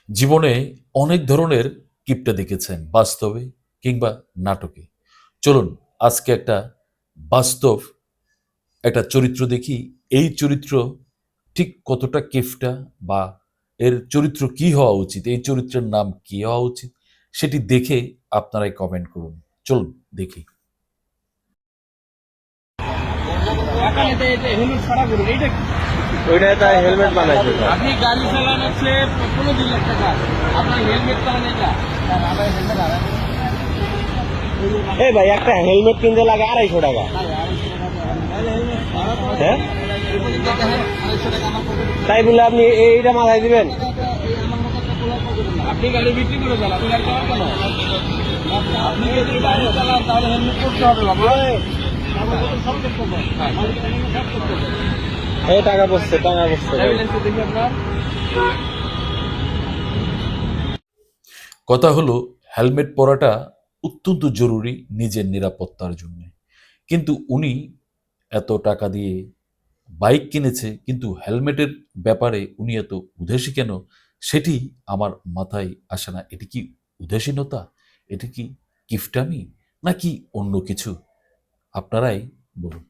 জীবনে অনেক ধরনের কিপটা দেখেছেন, বাস্তবে কিংবা নাটকে। চলুন আজকে একটা বাস্তব একটা চরিত্র দেখি। এই চরিত্র ঠিক কতটা কিপটা, বা এর চরিত্র কি হওয়া উচিত, এই চরিত্রের নাম কি হওয়া উচিত, সেটি দেখে আপনারাই কমেন্ট করুন। চলুন দেখি। ওইটা তাই হেলমেট বানাইছে তো। আপনি গাড়ি চালান হচ্ছে 15 লাখ টাকা, আপনার হেলমেট চালান এটা এই ভাই একটা হেলমেট কিনতে লাগে 250 টাকা। হ্যাঁ তাই বলে আপনি এইটা মাথায় দিবেন? আপনি গাড়ি বিক্রি করে দেন, আপনি গাড়ি চালান কেন? আপনি যদি গাড়ি চালান তাহলে হেলমেট করতে হবে বাবা। সব করতে হবে, সব করতে হবে। এই টাকা পড়ছে টাকা পড়ছে। দেখি আপনার কথা হলো, হেলমেট পরাটা অত্যন্ত জরুরি নিজের নিরাপত্তার জন্য। কিন্তু উনি এত টাকা দিয়ে বাইক কিনেছে, কিন্তু হেলমেটের ব্যাপারে উনি এত উদাসী কেন, সেটি আমার মাথায় আসে না। এটি কি উদাসীনতা, এটি কি কিফটামি, নাকি অন্য কিছু? আপনারাই বলুন।